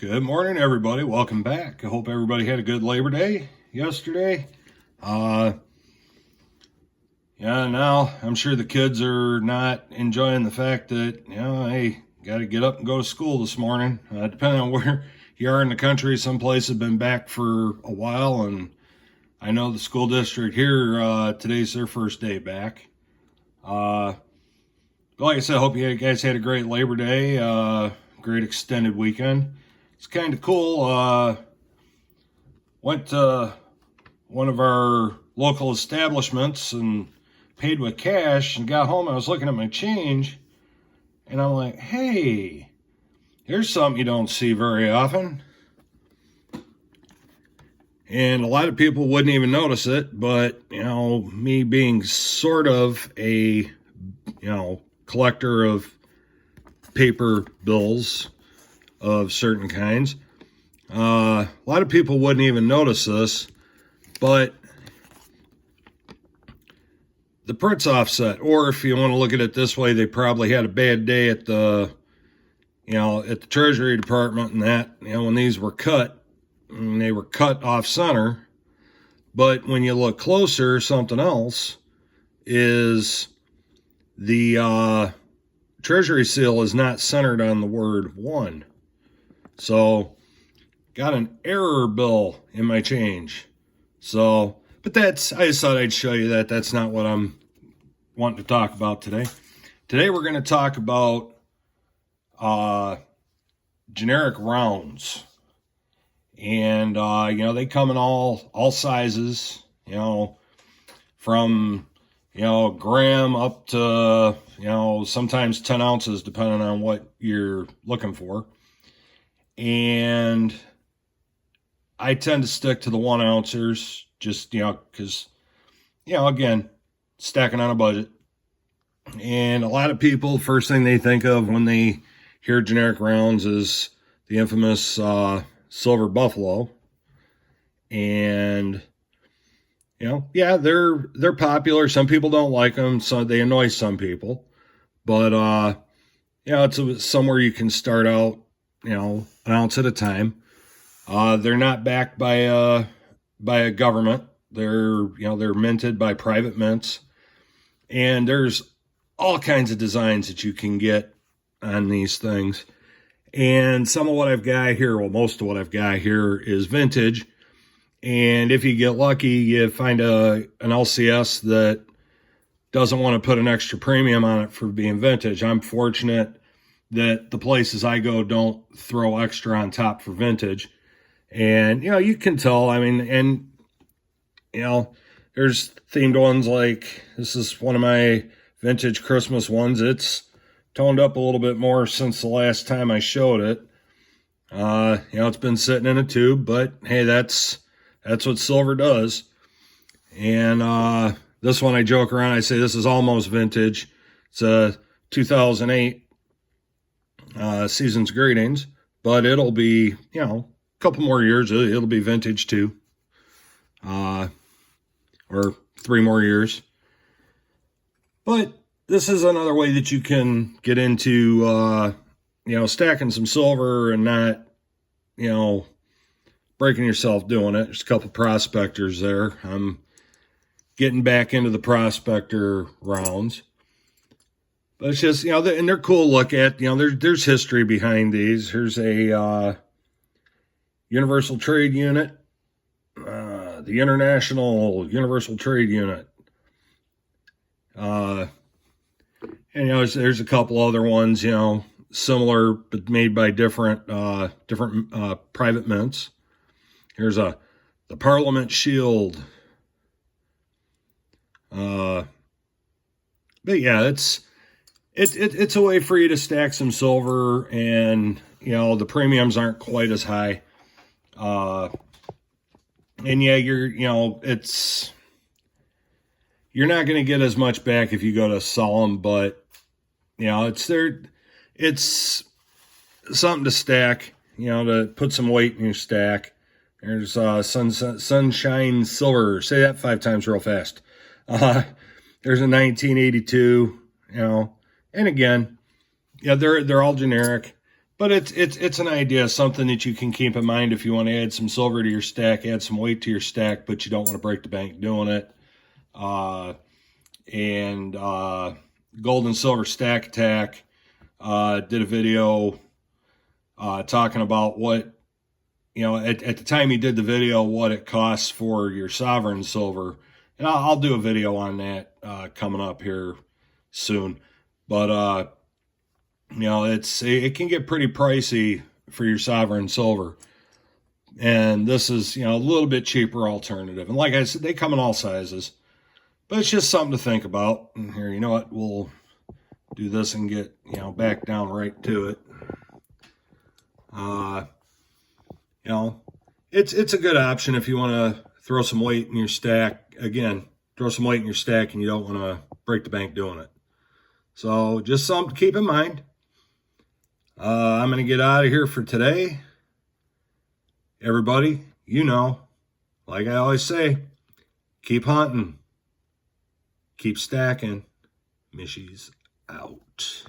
Good morning, everybody. Welcome back. I hope everybody had a good Labor Day yesterday. Yeah, now I'm sure the kids are not enjoying the fact that, hey, got to get up and go to school this morning. Depending on where you are in the country, some places have been back for a while, and I know the school district here, today's their first day back. But like I said, I hope you guys had a great Labor Day, great extended weekend. It's kind of cool. Went to one of our local establishments and paid with cash and got home. I was looking at my change and I'm like, hey, here's something you don't see very often. And a lot of people wouldn't even notice it, but, me being sort of a, collector of paper bills of certain kinds. A lot of people wouldn't even notice this, but the print's offset, or if you want to look at it this way, they probably had a bad day at the, at the Treasury Department and that, when these were cut, and they were cut off center. But when you look closer, something else is the Treasury seal is not centered on the word one. So, got an error bill in my change. So, but I just thought I'd show you that. That's not what I'm wanting to talk about today. Today we're going to talk about generic rounds. And, they come in all sizes, from, gram up to, sometimes 10 ounces, depending on what you're looking for. And I tend to stick to the 1 ouncers, just, because, again, stacking on a budget. And a lot of people, first thing they think of when they hear generic rounds is the infamous Silver Buffalo. And, yeah, they're popular. Some people don't like them, so they annoy some people. But, it's somewhere you can start out, an ounce at a time. They're not backed by a government. They're minted by private mints. And there's all kinds of designs that you can get on these things. And some of what I've got here, well, most of what I've got here is vintage. And if you get lucky, you find an LCS that doesn't want to put an extra premium on it for being vintage. I'm fortunate that the places I go don't throw extra on top for vintage. And, you can tell, there's themed ones like, this is one of my vintage Christmas ones. It's toned up a little bit more since the last time I showed it. It's been sitting in a tube, but hey, that's what silver does. And, this one I joke around, I say this is almost vintage. It's a 2008 Season's Greetings, but it'll be, a couple more years, it'll be vintage too. Or 3 more years. But this is another way that you can get into, stacking some silver and not, breaking yourself doing it. There's a couple prospectors there. I'm getting back into the prospector rounds. But it's just, and they're cool to look at. There's history behind these. Here's a Universal Trade Unit, the International Universal Trade Unit. And, there's a couple other ones, similar, but made by different private mints. Here's the Parliament Shield. But yeah, it's a way for you to stack some silver, and the premiums aren't quite as high. And yeah, you're not going to get as much back if you go to sell them, but it's something to stack, to put some weight in your stack. There's Sunshine Silver. Say that 5 times real fast. There's a 1982, and again, they're all generic. But it's an idea, something that you can keep in mind if you want to add some silver to your stack, add some weight to your stack, but you don't want to break the bank doing it. And Gold and Silver Stack Attack did a video talking about what, at the time he did the video, what it costs for your sovereign silver. And I'll do a video on that coming up here soon. But, it can get pretty pricey for your sovereign silver. And this is, a little bit cheaper alternative. And like I said, they come in all sizes. But it's just something to think about. And here, you know what? We'll do this and get, back down right to it. It's a good option if you want to throw some weight in your stack. Again, throw some weight in your stack and you don't want to break the bank doing it. So just something to keep in mind. I'm going to get out of here for today. Everybody, like I always say, keep hunting. Keep stacking. Mishy's out.